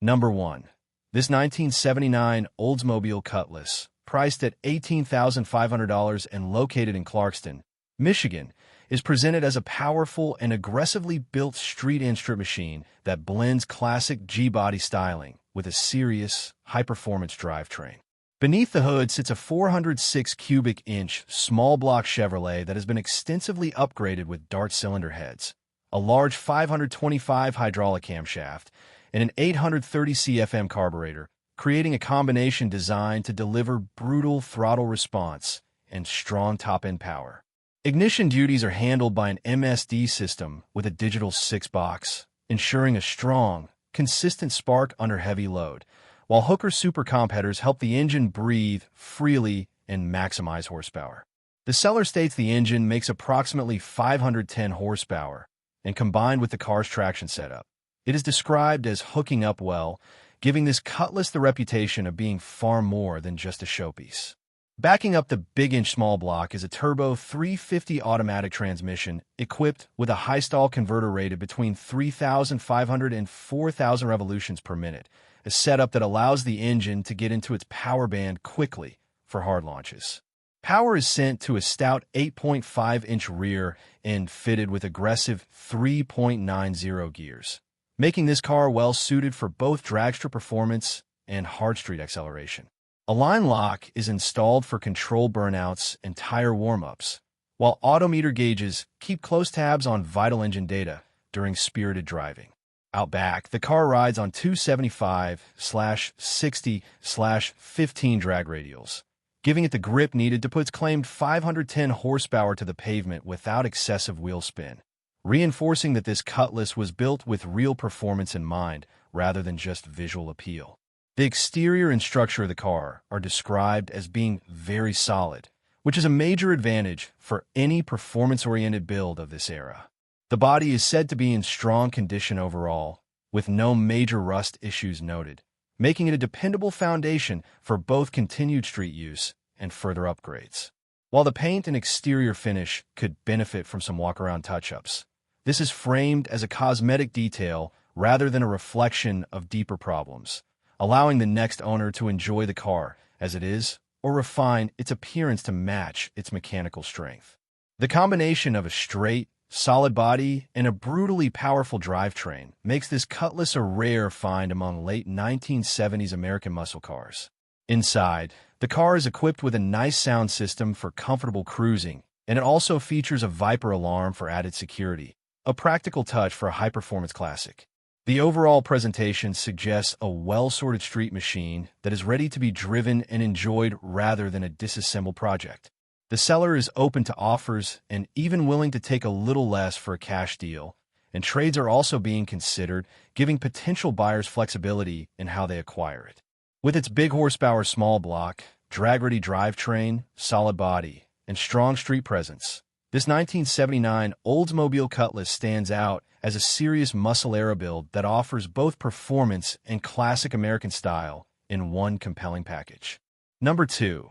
Number 1. This 1979 Oldsmobile Cutlass, priced at $18,500 and located in Clarkston, Michigan, is presented as a powerful and aggressively built street instrument machine that blends classic G-body styling with a serious, high-performance drivetrain. Beneath the hood sits a 406 cubic inch small block Chevrolet that has been extensively upgraded with Dart cylinder heads, a large 525 hydraulic camshaft, and an 830 CFM carburetor, creating a combination designed to deliver brutal throttle response and strong top-end power. Ignition duties are handled by an MSD system with a digital 6-box, ensuring a strong, consistent spark under heavy load, while Hooker supercomp headers help the engine breathe freely and maximize horsepower. The seller states the engine makes approximately 510 horsepower, and combined with the car's traction setup, it is described as hooking up well, giving this Cutlass the reputation of being far more than just a showpiece. Backing up the big-inch small block is a turbo 350 automatic transmission equipped with a high-stall converter rated between 3,500 and 4,000 revolutions per minute, a setup that allows the engine to get into its power band quickly for hard launches. Power is sent to a stout 8.5-inch rear end fitted with aggressive 3.90 gears, making this car well-suited for both dragster performance and hard street acceleration. A line lock is installed for control burnouts and tire warm-ups, while odometer gauges keep close tabs on vital engine data during spirited driving. Out back, the car rides on 275/60/15 drag radials, giving it the grip needed to put its claimed 510 horsepower to the pavement without excessive wheel spin, reinforcing that this Cutlass was built with real performance in mind rather than just visual appeal. The exterior and structure of the car are described as being very solid, which is a major advantage for any performance-oriented build of this era. The body is said to be in strong condition overall, with no major rust issues noted, making it a dependable foundation for both continued street use and further upgrades. While the paint and exterior finish could benefit from some walk-around touch-ups, this is framed as a cosmetic detail rather than a reflection of deeper problems, allowing the next owner to enjoy the car as it is or refine its appearance to match its mechanical strength. The combination of a straight, solid body and a brutally powerful drivetrain makes this Cutlass a rare find among late 1970s American muscle cars. Inside, the car is equipped with a nice sound system for comfortable cruising, and it also features a Viper alarm for added security, a practical touch for a high-performance classic. The overall presentation suggests a well-sorted street machine that is ready to be driven and enjoyed rather than a disassembled project. The seller is open to offers and even willing to take a little less for a cash deal, and trades are also being considered, giving potential buyers flexibility in how they acquire it. With its big horsepower small block, drag-ready drivetrain, solid body, and strong street presence, this 1979 Oldsmobile Cutlass stands out as a serious muscle-era build that offers both performance and classic American style in one compelling package. Number 2.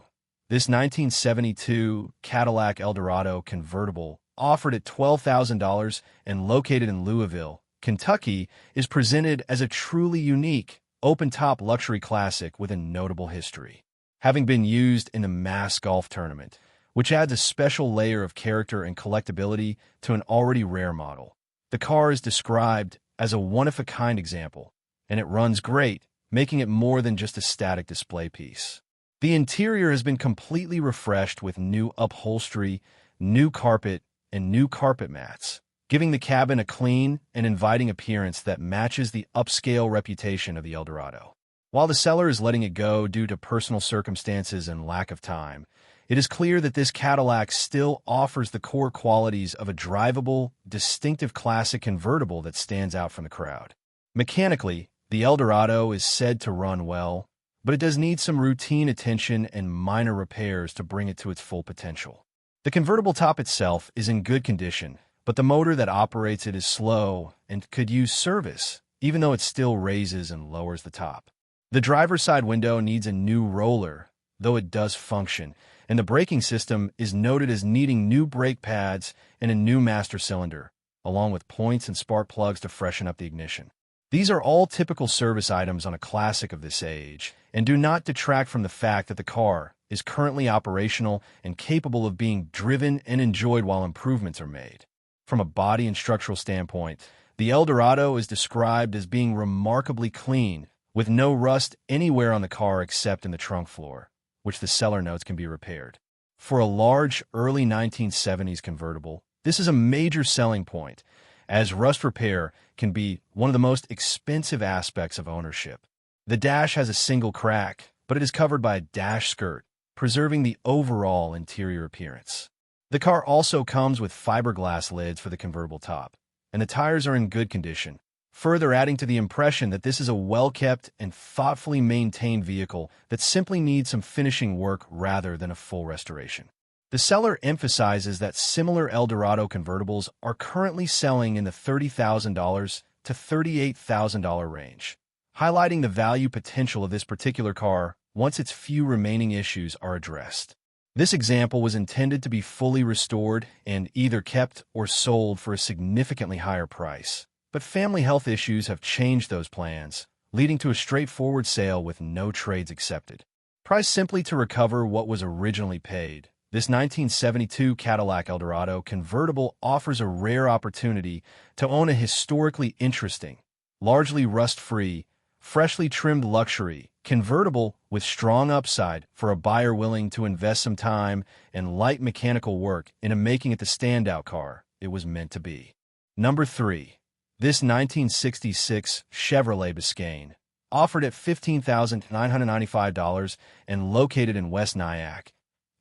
This 1972 Cadillac Eldorado Convertible, offered at $12,000 and located in Louisville, Kentucky, is presented as a truly unique, open-top luxury classic with a notable history. Having been used in the mass golf tournament, which adds a special layer of character and collectability to an already rare model. The car is described as a one-of-a-kind example, and it runs great, making it more than just a static display piece. The interior has been completely refreshed with new upholstery, new carpet, and new carpet mats, giving the cabin a clean and inviting appearance that matches the upscale reputation of the Eldorado. While the seller is letting it go due to personal circumstances and lack of time, it is clear that this Cadillac still offers the core qualities of a drivable, distinctive classic convertible that stands out from the crowd. Mechanically, the Eldorado is said to run well, but it does need some routine attention and minor repairs to bring it to its full potential. The convertible top itself is in good condition, but the motor that operates it is slow and could use service, even though it still raises and lowers the top. The driver's side window needs a new roller, though it does function, and the braking system is noted as needing new brake pads and a new master cylinder, along with points and spark plugs to freshen up the ignition. These are all typical service items on a classic of this age, and do not detract from the fact that the car is currently operational and capable of being driven and enjoyed while improvements are made. From a body and structural standpoint, the Eldorado is described as being remarkably clean, with no rust anywhere on the car except in the trunk floor, which the seller notes can be repaired. For a large, early 1970s convertible, this is a major selling point, as rust repair can be one of the most expensive aspects of ownership. The dash has a single crack, but it is covered by a dash skirt, preserving the overall interior appearance. The car also comes with fiberglass lids for the convertible top, and the tires are in good condition, further adding to the impression that this is a well-kept and thoughtfully maintained vehicle that simply needs some finishing work rather than a full restoration. The seller emphasizes that similar Eldorado convertibles are currently selling in the $30,000 to $38,000 range, highlighting the value potential of this particular car once its few remaining issues are addressed. This example was intended to be fully restored and either kept or sold for a significantly higher price, but family health issues have changed those plans, leading to a straightforward sale with no trades accepted. Priced simply to recover what was originally paid, this 1972 Cadillac Eldorado convertible offers a rare opportunity to own a historically interesting, largely rust-free, freshly trimmed luxury convertible with strong upside for a buyer willing to invest some time and light mechanical work into making it the standout car it was meant to be. Number 3. This 1966 Chevrolet Biscayne, offered at $15,995 and located in West Nyack,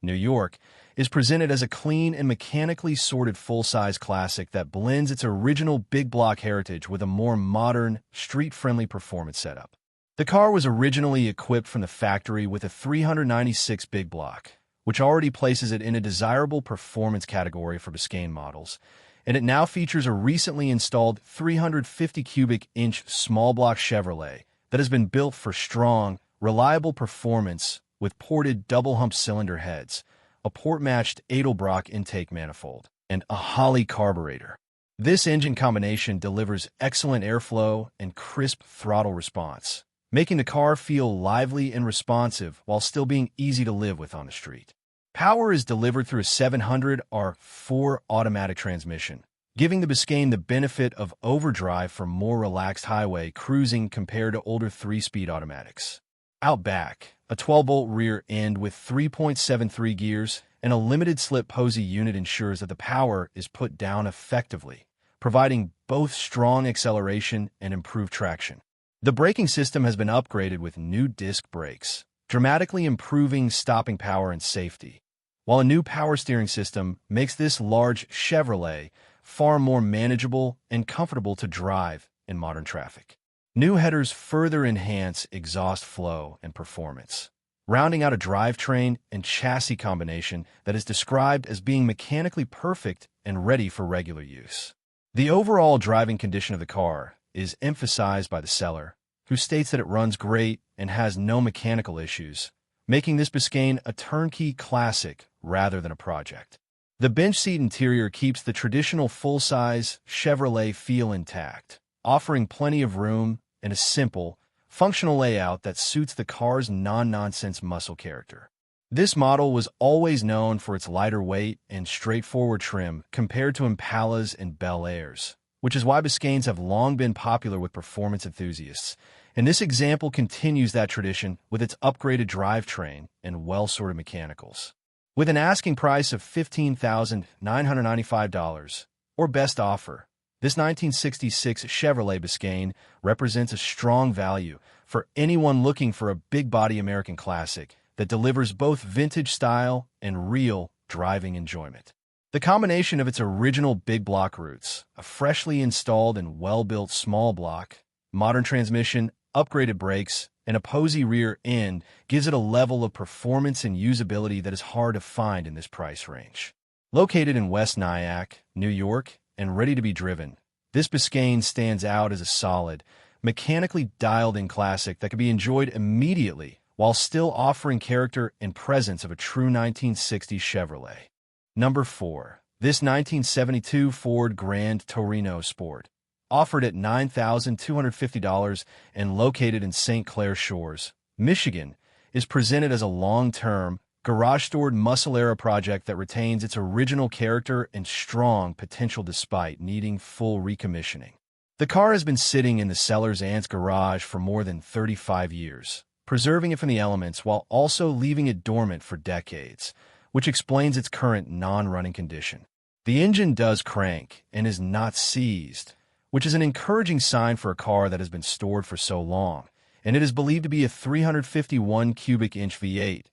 New York, is presented as a clean and mechanically sorted full-size classic that blends its original big block heritage with a more modern, street-friendly performance setup. The car was originally equipped from the factory with a 396 big block, which already places it in a desirable performance category for Biscayne models, and it now features a recently installed 350 cubic inch small block Chevrolet that has been built for strong, reliable performance with ported double-hump cylinder heads, a port-matched Edelbrock intake manifold, and a Holley carburetor. This engine combination delivers excellent airflow and crisp throttle response, making the car feel lively and responsive while still being easy to live with on the street. Power is delivered through a 700R4 automatic transmission, giving the Biscayne the benefit of overdrive for more relaxed highway cruising compared to older 3-speed automatics. Out back, a 12-bolt rear end with 3.73 gears and a limited-slip posy unit ensures that the power is put down effectively, providing both strong acceleration and improved traction. The braking system has been upgraded with new disc brakes, dramatically improving stopping power and safety, while a new power steering system makes this large Chevrolet far more manageable and comfortable to drive in modern traffic. New headers further enhance exhaust flow and performance, rounding out a drivetrain and chassis combination that is described as being mechanically perfect and ready for regular use. The overall driving condition of the car is emphasized by the seller, who states that it runs great and has no mechanical issues, making this Biscayne a turnkey classic rather than a project. The bench seat interior keeps the traditional full-size Chevrolet feel intact, offering plenty of room and a simple, functional layout that suits the car's non-nonsense muscle character. This model was always known for its lighter weight and straightforward trim compared to Impalas and Bel Airs, which is why Biscaynes have long been popular with performance enthusiasts, and this example continues that tradition with its upgraded drivetrain and well-sorted mechanicals. With an asking price of $15,995, or best offer, this 1966 Chevrolet Biscayne represents a strong value for anyone looking for a big-body American classic that delivers both vintage style and real driving enjoyment. The combination of its original big block roots, a freshly installed and well-built small block, modern transmission, upgraded brakes, and a posy rear end gives it a level of performance and usability that is hard to find in this price range. Located in West Nyack, New York, and ready to be driven, this Biscayne stands out as a solid, mechanically dialed-in classic that can be enjoyed immediately while still offering character and presence of a true 1960s Chevrolet. Number 4. This 1972 Ford Grand Torino Sport, offered at $9,250 and located in St. Clair Shores, Michigan, is presented as a long-term, garage-stored muscle-era project that retains its original character and strong potential despite needing full recommissioning. The car has been sitting in the seller's aunt's garage for more than 35 years, preserving it from the elements while also leaving it dormant for decades, which explains its current non-running condition. The engine does crank and is not seized, which is an encouraging sign for a car that has been stored for so long, and it is believed to be a 351 cubic inch V8,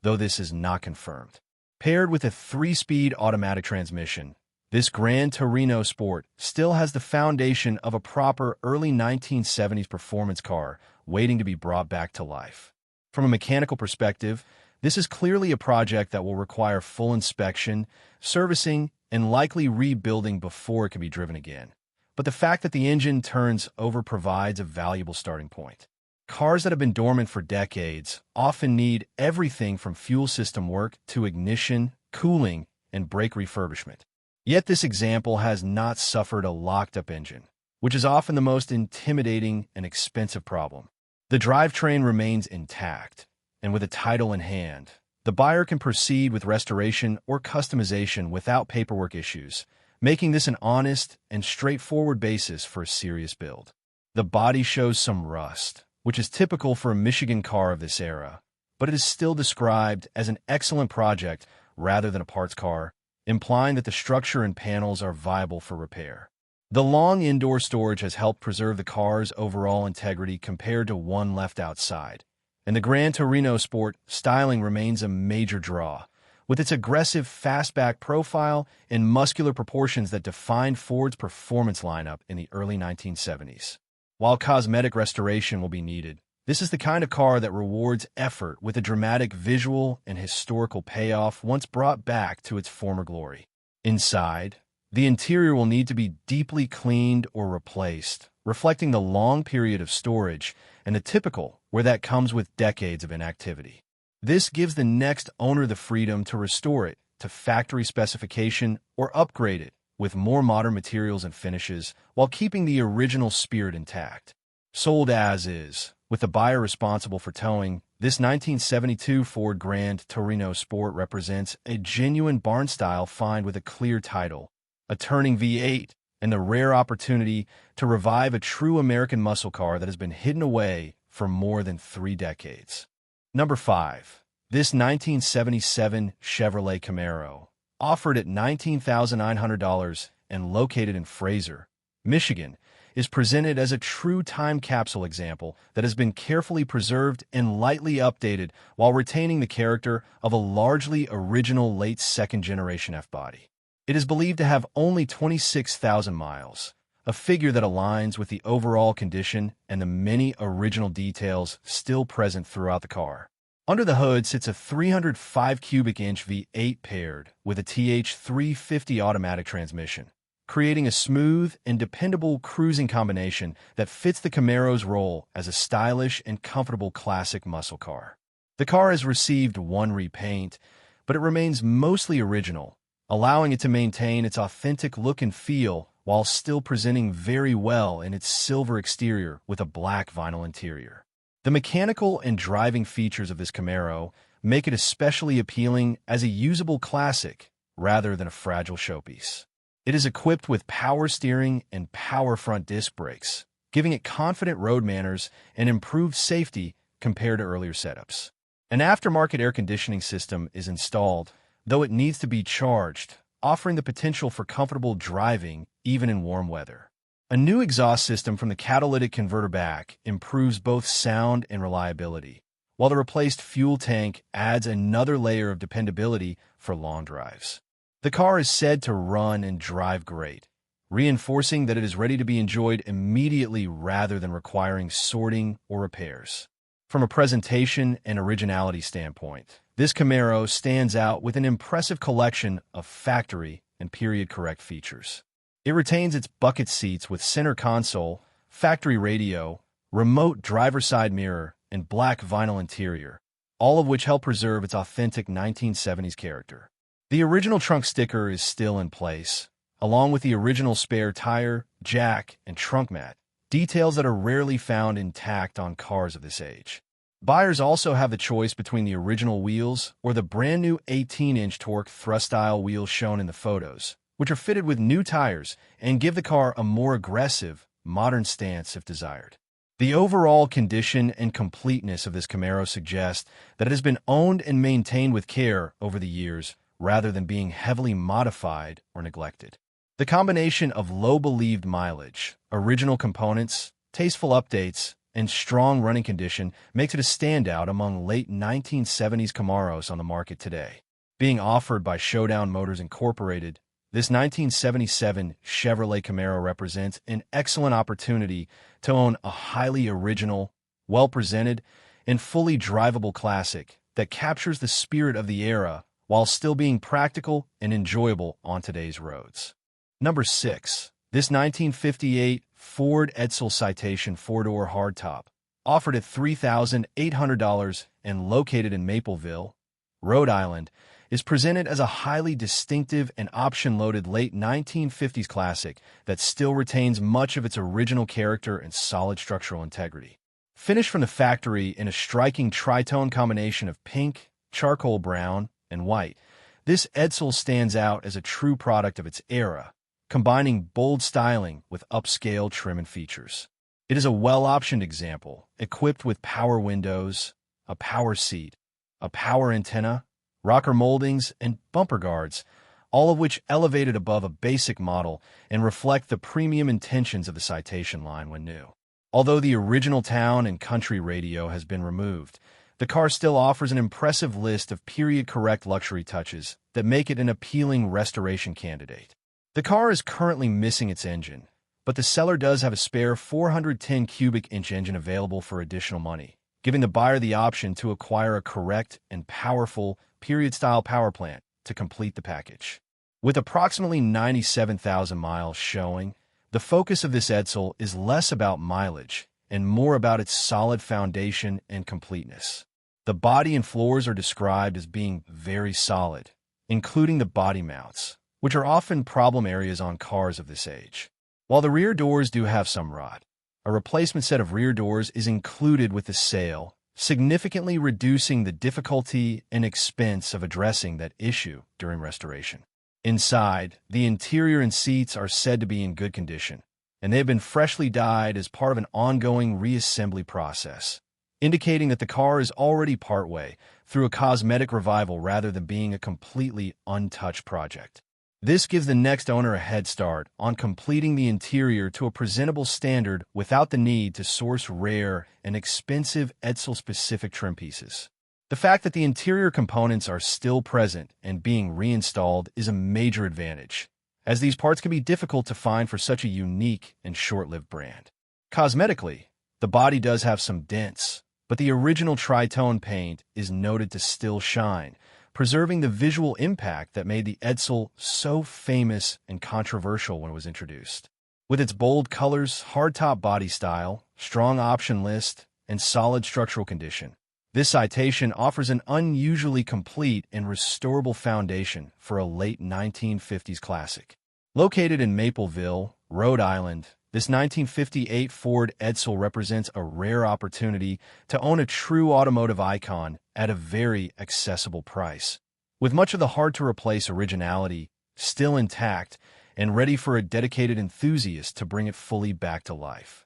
though this is not confirmed. Paired with a 3-speed automatic transmission, this Gran Torino Sport still has the foundation of a proper early 1970s performance car waiting to be brought back to life. From a mechanical perspective, this is clearly a project that will require full inspection, servicing, and likely rebuilding before it can be driven again. But the fact that the engine turns over provides a valuable starting point. Cars that have been dormant for decades often need everything from fuel system work to ignition, cooling, and brake refurbishment. Yet this example has not suffered a locked-up engine, which is often the most intimidating and expensive problem. The drivetrain remains intact, and with a title in hand, the buyer can proceed with restoration or customization without paperwork issues, making this an honest and straightforward basis for a serious build. The body shows some rust, which is typical for a Michigan car of this era, but it is still described as an excellent project rather than a parts car, implying that the structure and panels are viable for repair. The long indoor storage has helped preserve the car's overall integrity compared to one left outside, and the Gran Torino Sport styling remains a major draw, with its aggressive fastback profile and muscular proportions that defined Ford's performance lineup in the early 1970s. While cosmetic restoration will be needed, this is the kind of car that rewards effort with a dramatic visual and historical payoff once brought back to its former glory. Inside, the interior will need to be deeply cleaned or replaced, reflecting the long period of storage and the typical where that comes with decades of inactivity. This gives the next owner the freedom to restore it to factory specification or upgrade it with more modern materials and finishes while keeping the original spirit intact. Sold as is, with the buyer responsible for towing, this 1972 Ford Gran Torino Sport represents a genuine barn-style find with a clear title, a turning V8, and the rare opportunity to revive a true American muscle car that has been hidden away for more than 3 decades. Number 5. This 1977 Chevrolet Camaro, offered at $19,900 and located in Fraser, Michigan, is presented as a true time capsule example that has been carefully preserved and lightly updated while retaining the character of a largely original late second-generation F-body. It is believed to have only 26,000 miles, a figure that aligns with the overall condition and the many original details still present throughout the car. Under the hood sits a 305 cubic inch V8 paired with a TH350 automatic transmission, creating a smooth and dependable cruising combination that fits the Camaro's role as a stylish and comfortable classic muscle car. The car has received one repaint, but it remains mostly original, allowing it to maintain its authentic look and feel while still presenting very well in its silver exterior with a black vinyl interior. The mechanical and driving features of this Camaro make it especially appealing as a usable classic rather than a fragile showpiece. It is equipped with power steering and power front disc brakes, giving it confident road manners and improved safety compared to earlier setups. An aftermarket air conditioning system is installed, though it needs to be charged, offering the potential for comfortable driving even in warm weather. A new exhaust system from the catalytic converter back improves both sound and reliability, while the replaced fuel tank adds another layer of dependability for long drives. The car is said to run and drive great, reinforcing that it is ready to be enjoyed immediately rather than requiring sorting or repairs. From a presentation and originality standpoint, this Camaro stands out with an impressive collection of factory and period-correct features. It retains its bucket seats with center console, factory radio, remote driver's side mirror, and black vinyl interior, all of which help preserve its authentic 1970s character. The original trunk sticker is still in place, along with the original spare tire, jack, and trunk mat, details that are rarely found intact on cars of this age. Buyers also have the choice between the original wheels or the brand new 18-inch torque thrust-style wheels shown in the photos, which are fitted with new tires and give the car a more aggressive, modern stance if desired. The overall condition and completeness of this Camaro suggest that it has been owned and maintained with care over the years rather than being heavily modified or neglected. The combination of low believed mileage, original components, tasteful updates, and strong running condition makes it a standout among late 1970s Camaros on the market today. Being offered by Showdown Motors Incorporated, this 1977 Chevrolet Camaro represents an excellent opportunity to own a highly original, well-presented, and fully drivable classic that captures the spirit of the era while still being practical and enjoyable on today's roads. Number 6. This 1958 Ford Edsel Citation 4-door hardtop, offered at $3,800 and located in Mapleville, Rhode Island, is presented as a highly distinctive and option-loaded late 1950s classic that still retains much of its original character and solid structural integrity. Finished from the factory in a striking tritone combination of pink, charcoal brown, and white, this Edsel stands out as a true product of its era, combining bold styling with upscale trim and features. It is a well-optioned example, equipped with power windows, a power seat, a power antenna, rocker moldings, and bumper guards, all of which elevated above a basic model and reflect the premium intentions of the Citation line when new. Although the original town and country radio has been removed, the car still offers an impressive list of period-correct luxury touches that make it an appealing restoration candidate. The car is currently missing its engine, but the seller does have a spare 410 cubic inch engine available for additional money, giving the buyer the option to acquire a correct and powerful period-style power plant to complete the package. With approximately 97,000 miles showing, the focus of this Edsel is less about mileage and more about its solid foundation and completeness. The body and floors are described as being very solid, including the body mounts, which are often problem areas on cars of this age. While the rear doors do have some rot, a replacement set of rear doors is included with the sale, significantly reducing the difficulty and expense of addressing that issue during restoration. Inside, the interior and seats are said to be in good condition, and they have been freshly dyed as part of an ongoing reassembly process, indicating that the car is already partway through a cosmetic revival rather than being a completely untouched project. This gives the next owner a head start on completing the interior to a presentable standard without the need to source rare and expensive Edsel-specific trim pieces. The fact that the interior components are still present and being reinstalled is a major advantage, as these parts can be difficult to find for such a unique and short-lived brand. Cosmetically, the body does have some dents, but the original tritone paint is noted to still shine, preserving the visual impact that made the Edsel so famous and controversial when it was introduced. With its bold colors, hardtop body style, strong option list, and solid structural condition, this Citation offers an unusually complete and restorable foundation for a late 1950s classic. Located in Mapleville, Rhode Island, this 1958 Ford Edsel represents a rare opportunity to own a true automotive icon at a very accessible price, with much of the hard-to-replace originality still intact and ready for a dedicated enthusiast to bring it fully back to life.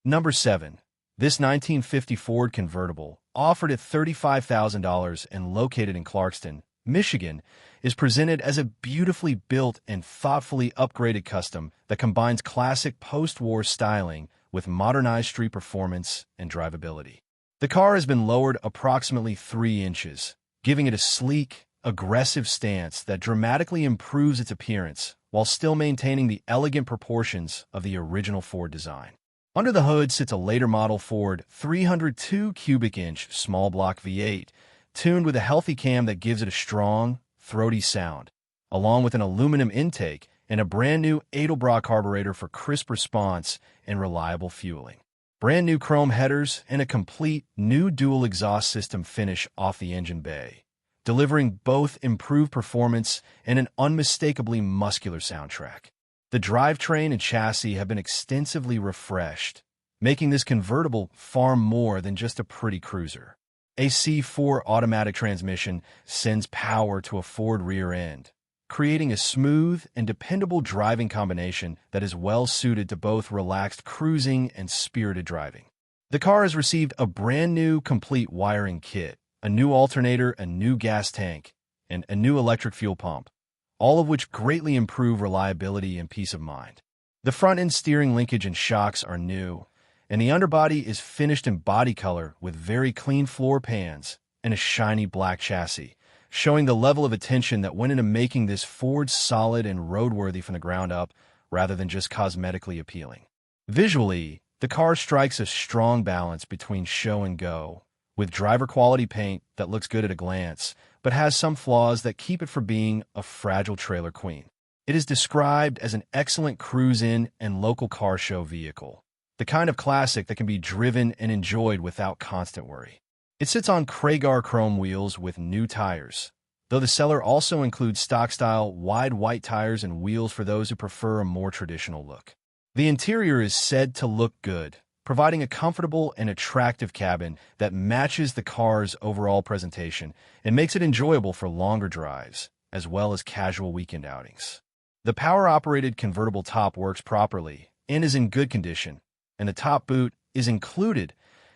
Number 7. This 1950 Ford Convertible, offered at $35,000 and located in Clarkston, Michigan, is presented as a beautifully built and thoughtfully upgraded custom that combines classic post-war styling with modernized street performance and drivability. The car has been lowered approximately 3 inches, giving it a sleek, aggressive stance that dramatically improves its appearance while still maintaining the elegant proportions of the original Ford design. Under the hood sits a later model Ford 302 cubic inch small block V8, tuned with a healthy cam that gives it a strong, throaty sound, along with an aluminum intake and a brand new Edelbrock carburetor for crisp response and reliable fueling. Brand new chrome headers and a complete new dual exhaust system finish off the engine bay, delivering both improved performance and an unmistakably muscular soundtrack. The drivetrain and chassis have been extensively refreshed, making this convertible far more than just a pretty cruiser. A C4 automatic transmission sends power to a forward rear end, creating a smooth and dependable driving combination that is well suited to both relaxed cruising and spirited driving. The car has received a brand new complete wiring kit, a new alternator, a new gas tank, and a new electric fuel pump, all of which greatly improve reliability and peace of mind. The front-end steering linkage and shocks are new, and the underbody is finished in body color with very clean floor pans and a shiny black chassis, showing the level of attention that went into making this Ford solid and roadworthy from the ground up rather than just cosmetically appealing. Visually, the car strikes a strong balance between show and go, with driver-quality paint that looks good at a glance, but has some flaws that keep it from being a fragile trailer queen. It is described as an excellent cruise-in and local car show vehicle, the kind of classic that can be driven and enjoyed without constant worry. It sits on Kragar chrome wheels with new tires, though the seller also includes stock-style wide white tires and wheels for those who prefer a more traditional look. The interior is said to look good, providing a comfortable and attractive cabin that matches the car's overall presentation and makes it enjoyable for longer drives, as well as casual weekend outings. The power-operated convertible top works properly and is in good condition, and the top boot is included,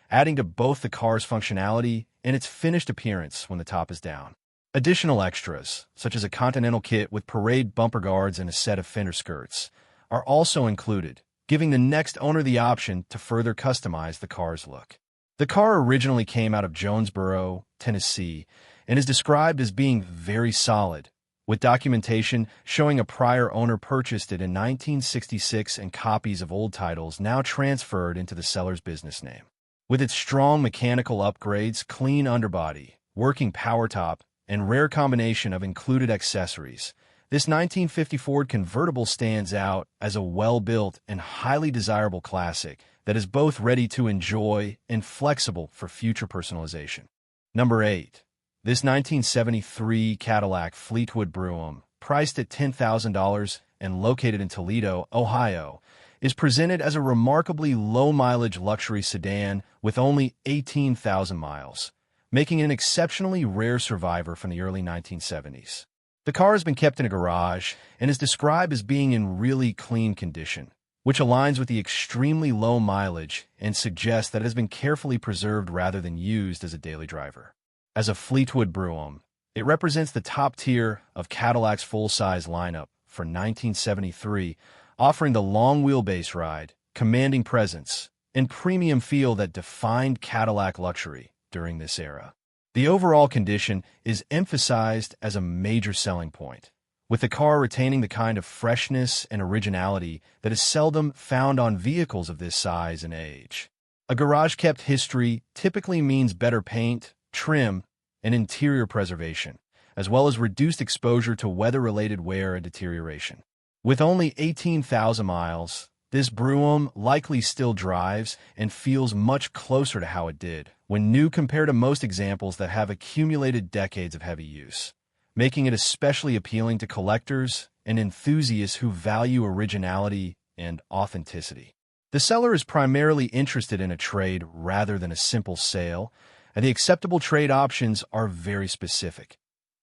adding to both the car's functionality and its finished appearance when the top is down. Additional extras, such as a Continental kit with parade bumper guards and a set of fender skirts, are also included, giving the next owner the option to further customize the car's look. The car originally came out of Jonesboro, Tennessee, and is described as being very solid, with documentation showing a prior owner purchased it in 1966 and copies of old titles now transferred into the seller's business name. With its strong mechanical upgrades, clean underbody, working power top, and rare combination of included accessories, this 1950 Ford convertible stands out as a well-built and highly desirable classic that is both ready to enjoy and flexible for future personalization. Number 8. This 1973 Cadillac Fleetwood Brougham, priced at $10,000 and located in Toledo, Ohio, is presented as a remarkably low-mileage luxury sedan with only 18,000 miles, making it an exceptionally rare survivor from the early 1970s. The car has been kept in a garage and is described as being in really clean condition, which aligns with the extremely low mileage and suggests that it has been carefully preserved rather than used as a daily driver. As a Fleetwood Brougham, it represents the top tier of Cadillac's full-size lineup for 1973, offering the long wheelbase ride, commanding presence, and premium feel that defined Cadillac luxury during this era. The overall condition is emphasized as a major selling point, with the car retaining the kind of freshness and originality that is seldom found on vehicles of this size and age. A garage-kept history typically means better paint, trim, and interior preservation, as well as reduced exposure to weather-related wear and deterioration. With only 18,000 miles, this Brougham likely still drives and feels much closer to how it did when new compared to most examples that have accumulated decades of heavy use, making it especially appealing to collectors and enthusiasts who value originality and authenticity. The seller is primarily interested in a trade rather than a simple sale, and the acceptable trade options are very specific.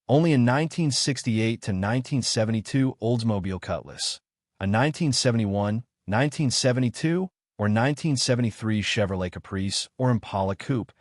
Only a 1968 to 1972 Oldsmobile Cutlass, a 1971, 1972, or 1973 Chevrolet Caprice or Impala Coupe,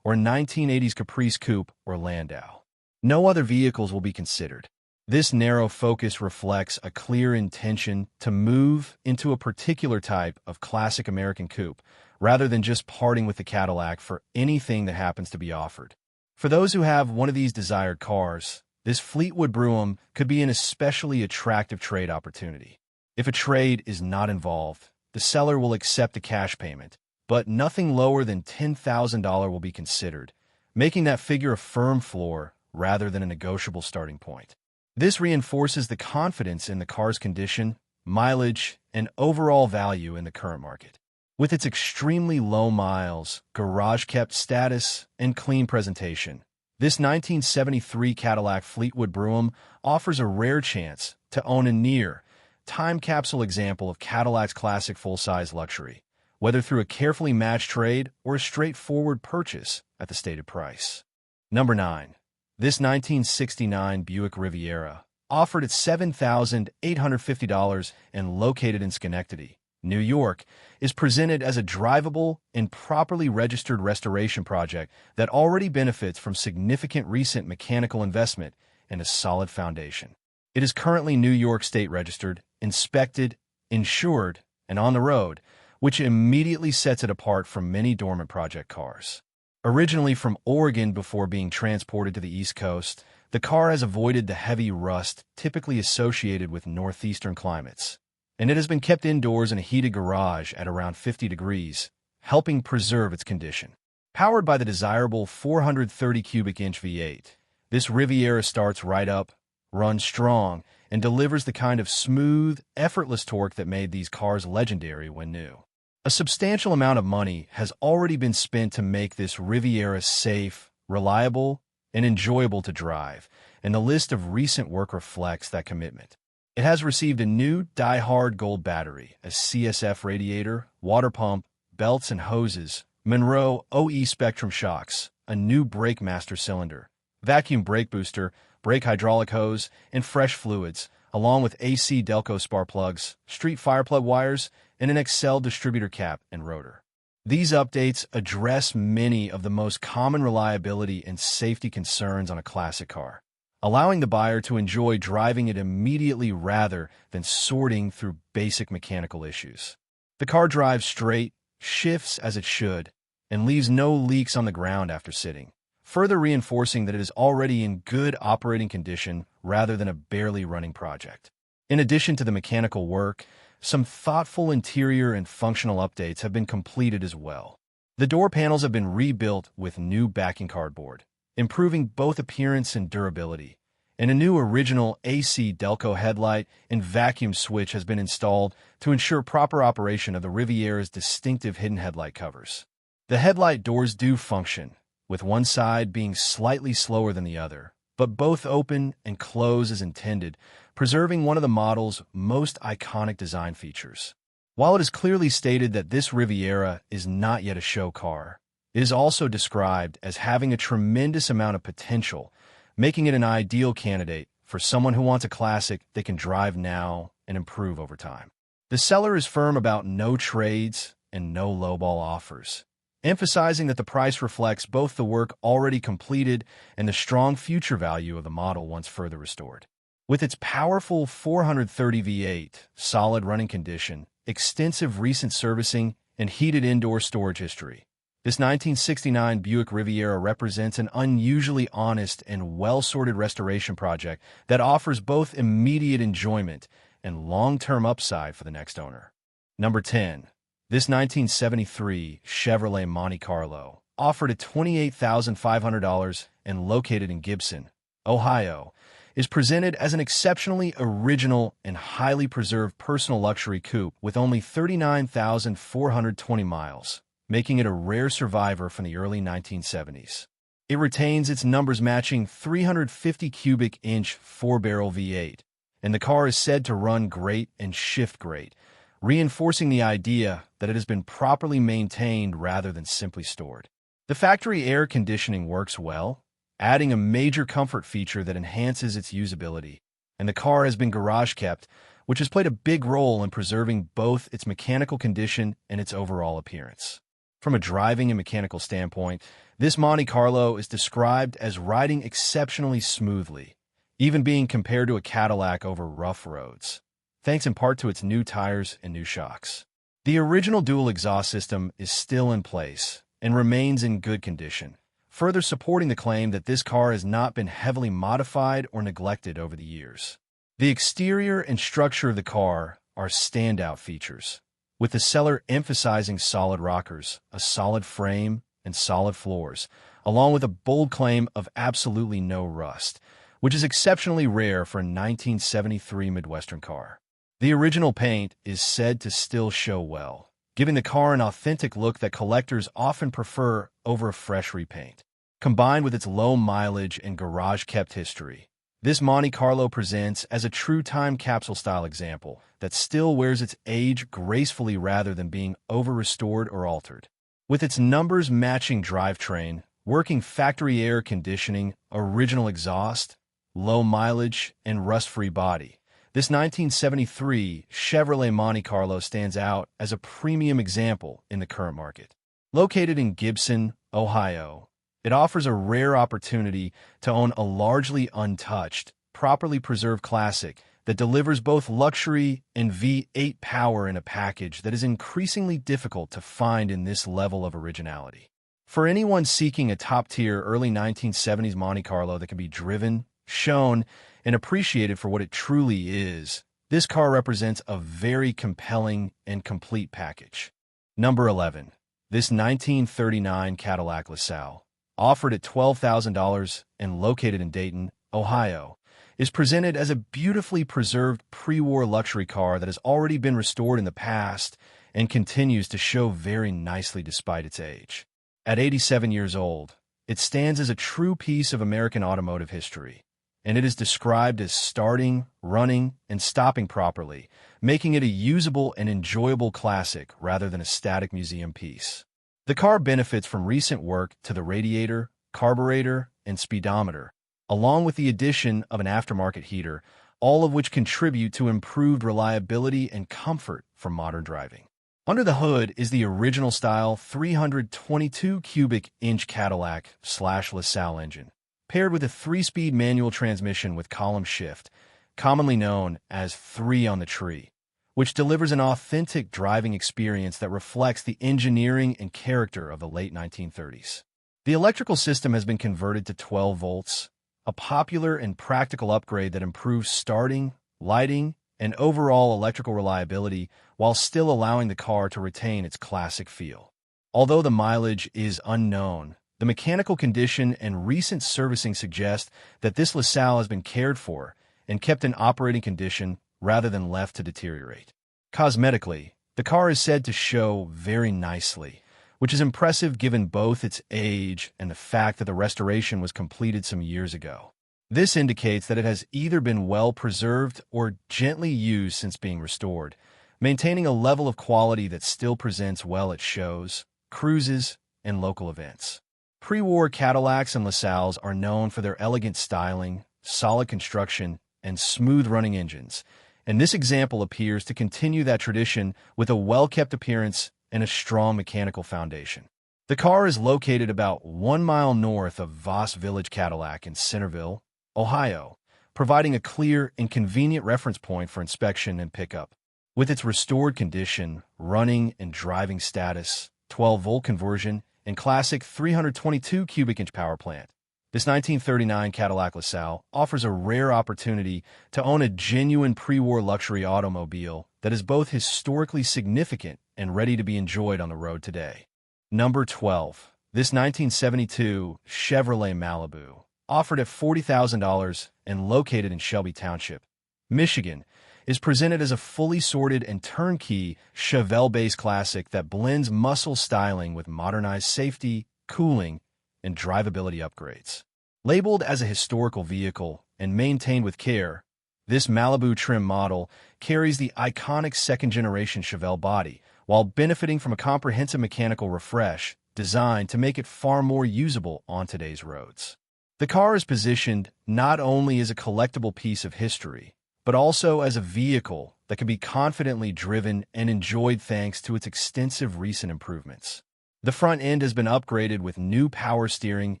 or 1980s Caprice Coupe or Landau. No other vehicles will be considered. This narrow focus reflects a clear intention to move into a particular type of classic American coupe, rather than just parting with the Cadillac for anything that happens to be offered. For those who have one of these desired cars, this Fleetwood Brougham could be an especially attractive trade opportunity. If a trade is not involved, the seller will accept a cash payment, but nothing lower than $10,000 will be considered, making that figure a firm floor rather than a negotiable starting point. This reinforces the confidence in the car's condition, mileage, and overall value in the current market. With its extremely low miles, garage-kept status, and clean presentation, this 1973 Cadillac Fleetwood Brougham offers a rare chance to own a near, time capsule example of Cadillac's classic full-size luxury, whether through a carefully matched trade or a straightforward purchase at the stated price. Number 9. This 1969 Buick Riviera, offered at $7,850 and located in Schenectady, New York, is presented as a drivable and properly registered restoration project that already benefits from significant recent mechanical investment and a solid foundation. It is currently New York State registered, inspected, insured, and on the road, which immediately sets it apart from many dormant project cars. Originally from Oregon before being transported to the East Coast, the car has avoided the heavy rust typically associated with northeastern climates, and it has been kept indoors in a heated garage at around 50 degrees, helping preserve its condition. Powered by the desirable 430 cubic inch V8, this Riviera starts right up, runs strong, and delivers the kind of smooth, effortless torque that made these cars legendary when new. A substantial amount of money has already been spent to make this Riviera safe, reliable, and enjoyable to drive, and the list of recent work reflects that commitment. It has received a new die-hard gold battery, a CSF radiator, water pump, belts and hoses, Monroe OE Spectrum shocks, a new brake master cylinder, vacuum brake booster, brake hydraulic hose, and fresh fluids, along with AC Delco spark plugs, street fire plug wires, and an Excel distributor cap and rotor. These updates address many of the most common reliability and safety concerns on a classic car, allowing the buyer to enjoy driving it immediately rather than sorting through basic mechanical issues. The car drives straight, shifts as it should, and leaves no leaks on the ground after sitting, further reinforcing that it is already in good operating condition rather than a barely running project. In addition to the mechanical work, some thoughtful interior and functional updates have been completed as well. The door panels have been rebuilt with new backing cardboard, improving both appearance and durability, and a new original AC Delco headlight and vacuum switch has been installed to ensure proper operation of the Riviera's distinctive hidden headlight covers. The headlight doors do function, with one side being slightly slower than the other, but both open and close as intended, preserving one of the model's most iconic design features. While it is clearly stated that this Riviera is not yet a show car, it is also described as having a tremendous amount of potential, making it an ideal candidate for someone who wants a classic they can drive now and improve over time. The seller is firm about no trades and no lowball offers, emphasizing that the price reflects both the work already completed and the strong future value of the model once further restored. With its powerful 430 V8, solid running condition, extensive recent servicing, and heated indoor storage history, this 1969 Buick Riviera represents an unusually honest and well-sorted restoration project that offers both immediate enjoyment and long-term upside for the next owner. Number 10. This 1973 Chevrolet Monte Carlo, offered at $28,500 and located in Gibson, Ohio, is presented as an exceptionally original and highly preserved personal luxury coupe with only 39,420 miles, making it a rare survivor from the early 1970s. It retains its numbers-matching 350 cubic inch 4-barrel V8, and the car is said to run great and shift great, reinforcing the idea that it has been properly maintained rather than simply stored. The factory air conditioning works well, adding a major comfort feature that enhances its usability, and the car has been garage kept, which has played a big role in preserving both its mechanical condition and its overall appearance. From a driving and mechanical standpoint, this Monte Carlo is described as riding exceptionally smoothly, even being compared to a Cadillac over rough roads, thanks in part to its new tires and new shocks. The original dual exhaust system is still in place and remains in good condition, further supporting the claim that this car has not been heavily modified or neglected over the years. The exterior and structure of the car are standout features, with the seller emphasizing solid rockers, a solid frame, and solid floors, along with a bold claim of absolutely no rust, which is exceptionally rare for a 1973 Midwestern car. The original paint is said to still show well, giving the car an authentic look that collectors often prefer over a fresh repaint. Combined with its low mileage and garage-kept history, This Monte Carlo presents as a true time capsule style example that still wears its age gracefully rather than being over-restored or altered. With its numbers matching drivetrain, working factory air conditioning, original exhaust, low mileage, and rust-free body, this 1973 Chevrolet Monte Carlo stands out as a premium example in the current market. Located in Gibson, Ohio, it offers a rare opportunity to own a largely untouched, properly preserved classic that delivers both luxury and V8 power in a package that is increasingly difficult to find in this level of originality. For anyone seeking a top-tier early 1970s Monte Carlo that can be driven, shown, and appreciated for what it truly is, this car represents a very compelling and complete package. Number 11. This 1939 Cadillac LaSalle, offered at $12,000 and located in Dayton, Ohio, is presented as a beautifully preserved pre-war luxury car that has already been restored in the past and continues to show very nicely despite its age. At 87 years old, it stands as a true piece of American automotive history, and it is described as starting, running, and stopping properly, making it a usable and enjoyable classic rather than a static museum piece. The car benefits from recent work to the radiator, carburetor, and speedometer, along with the addition of an aftermarket heater, all of which contribute to improved reliability and comfort for modern driving. Under the hood is the original-style 322 cubic inch Cadillac/LaSalle engine, paired with a 3-speed manual transmission with column shift, commonly known as 3 on the tree, which delivers an authentic driving experience that reflects the engineering and character of the late 1930s. The electrical system has been converted to 12 volts, a popular and practical upgrade that improves starting, lighting, and overall electrical reliability while still allowing the car to retain its classic feel. Although the mileage is unknown, the mechanical condition and recent servicing suggest that this LaSalle has been cared for and kept in operating condition rather than left to deteriorate. Cosmetically, the car is said to show very nicely, which is impressive given both its age and the fact that the restoration was completed some years ago. This indicates that it has either been well preserved or gently used since being restored, maintaining a level of quality that still presents well at shows, cruises, and local events. Pre-war Cadillacs and LaSalles are known for their elegant styling, solid construction, and smooth-running engines, and this example appears to continue that tradition with a well-kept appearance and a strong mechanical foundation. The car is located about 1 mile north of Voss Village Cadillac in Centerville, Ohio, providing a clear and convenient reference point for inspection and pickup. With its restored condition, running and driving status, 12-volt conversion, and classic 322 cubic inch power plant, this 1939 Cadillac LaSalle offers a rare opportunity to own a genuine pre-war luxury automobile that is both historically significant and ready to be enjoyed on the road today. Number 12. This 1972 Chevrolet Malibu, offered at $40,000 and located in Shelby Township, Michigan, is presented as a fully sorted and turnkey Chevelle-based classic that blends muscle styling with modernized safety, cooling, and drivability upgrades. Labeled as a historical vehicle and maintained with care, this Malibu trim model carries the iconic second-generation Chevelle body while benefiting from a comprehensive mechanical refresh designed to make it far more usable on today's roads. The car is positioned not only as a collectible piece of history, but also as a vehicle that can be confidently driven and enjoyed thanks to its extensive recent improvements. The front end has been upgraded with new power steering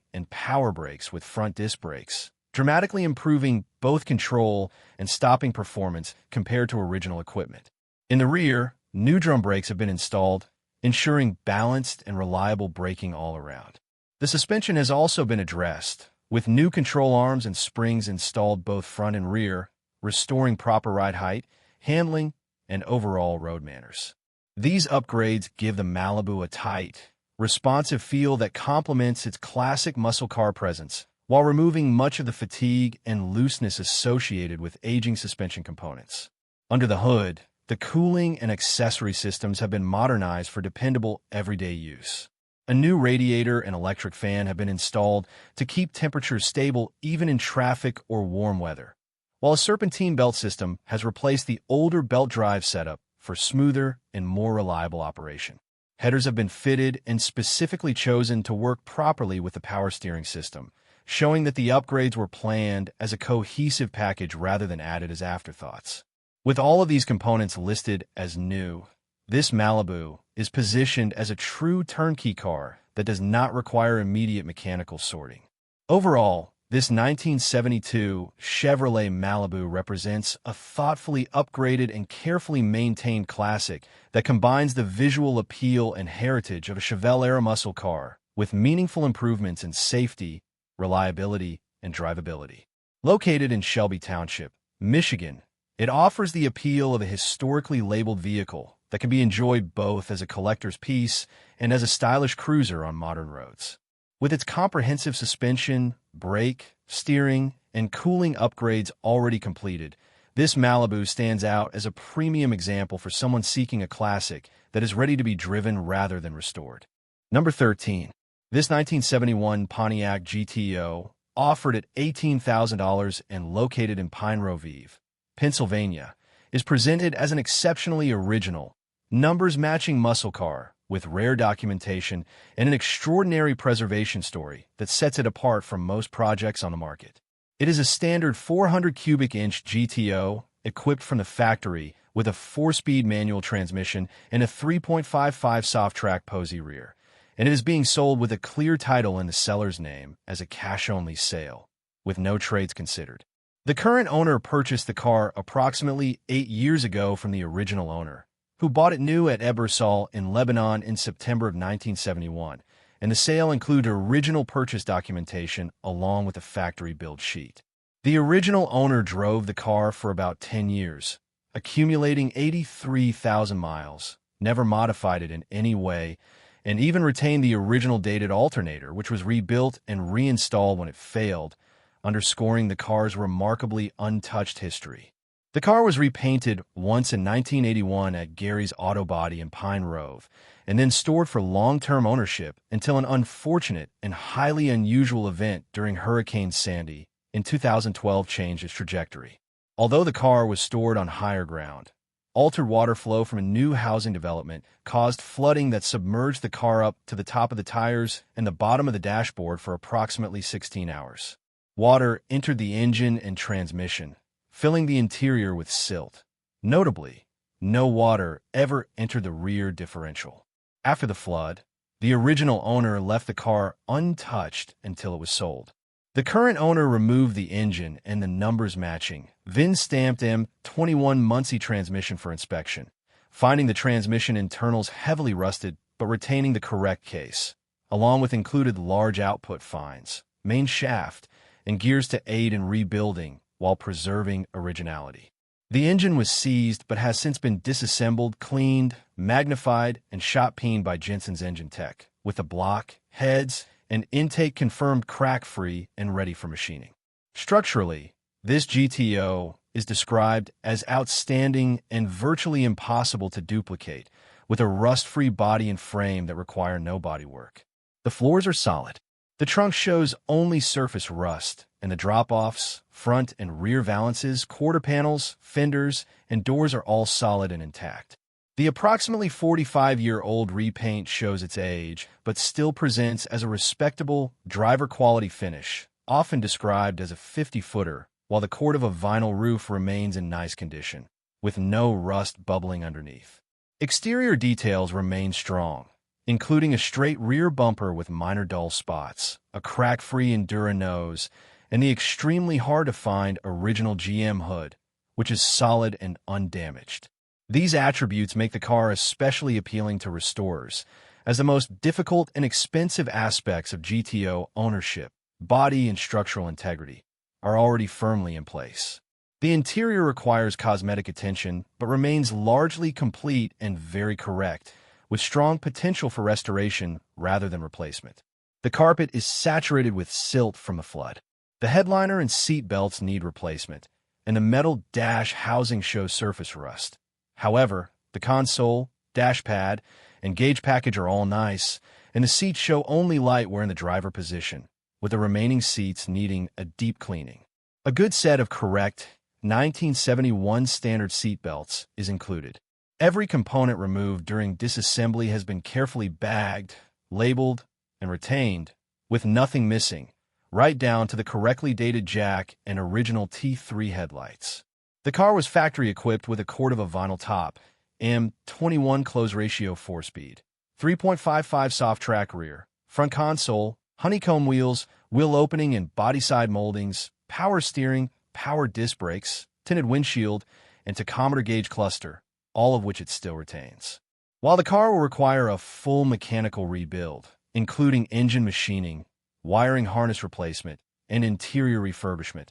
and power brakes with front disc brakes, dramatically improving both control and stopping performance compared to original equipment. In the rear, new drum brakes have been installed, ensuring balanced and reliable braking all around. The suspension has also been addressed, with new control arms and springs installed both front and rear, restoring proper ride height, handling, and overall road manners. These upgrades give the Malibu a tight, responsive feel that complements its classic muscle car presence, while removing much of the fatigue and looseness associated with aging suspension components. Under the hood, the cooling and accessory systems have been modernized for dependable everyday use. A new radiator and electric fan have been installed to keep temperatures stable even in traffic or warm weather, while a serpentine belt system has replaced the older belt drive setup for smoother and more reliable operation. Headers have been fitted and specifically chosen to work properly with the power steering system, showing that the upgrades were planned as a cohesive package rather than added as afterthoughts. With all of these components listed as new, this Malibu is positioned as a true turnkey car that does not require immediate mechanical sorting. Overall, this 1972 Chevrolet Malibu represents a thoughtfully upgraded and carefully maintained classic that combines the visual appeal and heritage of a Chevelle-era muscle car with meaningful improvements in safety, reliability, and drivability. Located in Shelby Township, Michigan, it offers the appeal of a historically labeled vehicle that can be enjoyed both as a collector's piece and as a stylish cruiser on modern roads. With its comprehensive suspension, brake, steering, and cooling upgrades already completed, this Malibu stands out as a premium example for someone seeking a classic that is ready to be driven rather than restored. Number 13. This 1971 Pontiac GTO, offered at $18,000 and located in Pine Grove, Pennsylvania, is presented as an exceptionally original, numbers-matching muscle car with rare documentation and an extraordinary preservation story that sets it apart from most projects on the market. It is a standard 400 cubic inch GTO equipped from the factory with a 4-speed manual transmission and a 3.55 soft-track Posey rear, and it is being sold with a clear title in the seller's name as a cash-only sale, with no trades considered. The current owner purchased the car approximately 8 years ago from the original owner, who bought it new at Ebersol in Lebanon in September of 1971, and the sale included original purchase documentation along with a factory build sheet. The original owner drove the car for about 10 years, accumulating 83,000 miles, never modified it in any way, and even retained the original dated alternator, which was rebuilt and reinstalled when it failed, underscoring the car's remarkably untouched history. The car was repainted once in 1981 at Gary's Auto Body in Pine Grove, and then stored for long-term ownership until an unfortunate and highly unusual event during Hurricane Sandy in 2012 changed its trajectory. Although the car was stored on higher ground, altered water flow from a new housing development caused flooding that submerged the car up to the top of the tires and the bottom of the dashboard for approximately 16 hours. Water entered the engine and transmission, filling the interior with silt. Notably, no water ever entered the rear differential. After the flood, the original owner left the car untouched until it was sold. The current owner removed the engine and the numbers matching, VIN-stamped M21 Muncie transmission for inspection, finding the transmission internals heavily rusted but retaining the correct case, along with included large output fines, main shaft, and gears to aid in rebuilding while preserving originality. The engine was seized but has since been disassembled, cleaned, magnified, and shot-peened by Jensen's Engine Tech, with the block, heads, and intake confirmed crack-free and ready for machining. Structurally, this GTO is described as outstanding and virtually impossible to duplicate, with a rust-free body and frame that require no bodywork. The floors are solid. The trunk shows only surface rust, and the drop-offs, front and rear valances, quarter panels, fenders, and doors are all solid and intact. The approximately 45-year-old repaint shows its age, but still presents as a respectable, driver-quality finish, often described as a 50-footer, while the Cordoba vinyl roof remains in nice condition, with no rust bubbling underneath. Exterior details remain strong, including a straight rear bumper with minor dull spots, a crack-free Endura nose, and the extremely hard-to-find original GM hood, which is solid and undamaged. These attributes make the car especially appealing to restorers, as the most difficult and expensive aspects of GTO ownership, body and structural integrity, are already firmly in place. The interior requires cosmetic attention, but remains largely complete and very correct, with strong potential for restoration rather than replacement. The carpet is saturated with silt from the flood. The headliner and seat belts need replacement, and the metal dash housing shows surface rust. However, the console, dash pad, and gauge package are all nice, and the seats show only light where in the driver position, with the remaining seats needing a deep cleaning. A good set of correct 1971 standard seat belts is included. Every component removed during disassembly has been carefully bagged, labeled, and retained, with nothing missing, right down to the correctly dated jack and original T3 headlights. The car was factory equipped with a Cordoba vinyl top, M21 close ratio 4-speed, 3.55 soft track rear, front console, honeycomb wheels, wheel opening and body side moldings, power steering, power disc brakes, tinted windshield, and tachometer gauge cluster, all of which it still retains. While the car will require a full mechanical rebuild, including engine machining, wiring harness replacement, and interior refurbishment,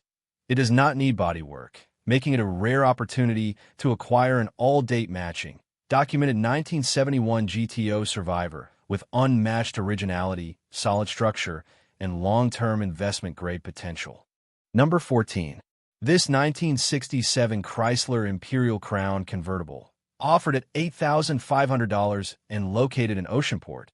it does not need bodywork, making it a rare opportunity to acquire an all-date matching, documented 1971 GTO Survivor with unmatched originality, solid structure, and long-term investment-grade potential. Number 14. This 1967 Chrysler Imperial Crown Convertible, offered at $8,500 and located in Oceanport,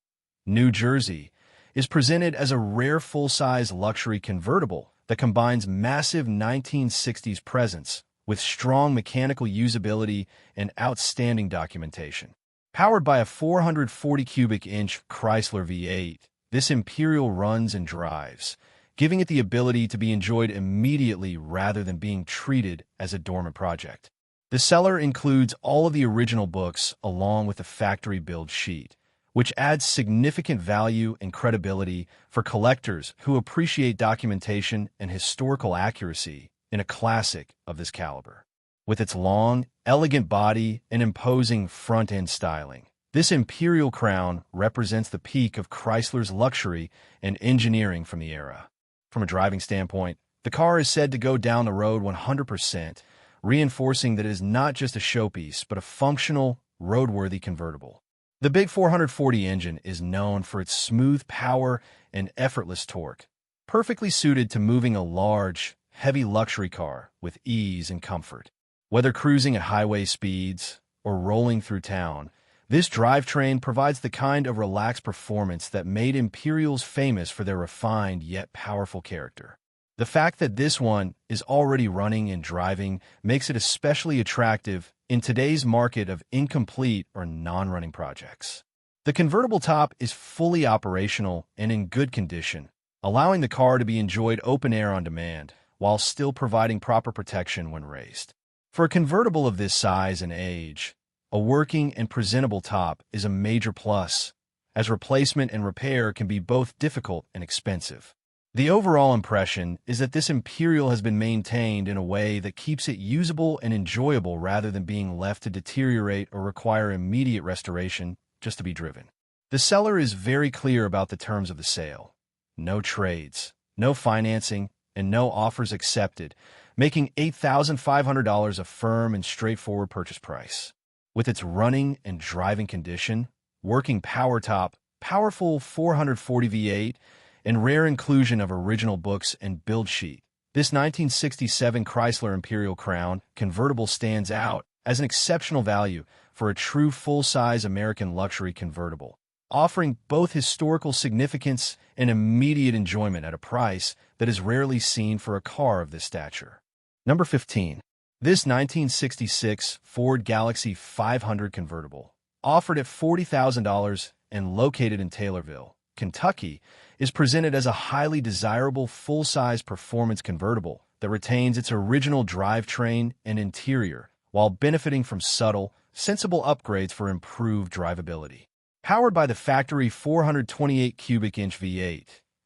New Jersey, is presented as a rare full-size luxury convertible that combines massive 1960s presence with strong mechanical usability and outstanding documentation. Powered by a 440 cubic inch Chrysler V8, this Imperial runs and drives, giving it the ability to be enjoyed immediately rather than being treated as a dormant project. The seller includes all of the original books along with the factory build sheet, which adds significant value and credibility for collectors who appreciate documentation and historical accuracy in a classic of this caliber. With its long, elegant body and imposing front-end styling, this Imperial Crown represents the peak of Chrysler's luxury and engineering from the era. From a driving standpoint, the car is said to go down the road 100%, reinforcing that it is not just a showpiece but a functional, roadworthy convertible. The big 440 engine is known for its smooth power and effortless torque, perfectly suited to moving a large, heavy luxury car with ease and comfort. Whether cruising at highway speeds or rolling through town, this drivetrain provides the kind of relaxed performance that made Imperials famous for their refined yet powerful character. The fact that this one is already running and driving makes it especially attractive in today's market of incomplete or non-running projects. The convertible top is fully operational and in good condition, allowing the car to be enjoyed open air on demand, while still providing proper protection when raced. For a convertible of this size and age, a working and presentable top is a major plus, as replacement and repair can be both difficult and expensive. The overall impression is that this Imperial has been maintained in a way that keeps it usable and enjoyable rather than being left to deteriorate or require immediate restoration just to be driven. The seller is very clear about the terms of the sale. No trades, no financing, and no offers accepted, making $8,500 a firm and straightforward purchase price. With its running and driving condition, working power top, powerful 440 V8, and rare inclusion of original books and build sheet, this 1967 Chrysler Imperial Crown Convertible stands out as an exceptional value for a true full-size American luxury convertible, offering both historical significance and immediate enjoyment at a price that is rarely seen for a car of this stature. Number 15. This 1966 Ford Galaxy 500 convertible, offered at $40,000 and located in Taylorville, Kentucky, is presented as a highly desirable full-size performance convertible that retains its original drivetrain and interior while benefiting from subtle, sensible upgrades for improved drivability. Powered by the factory 428 cubic inch V8,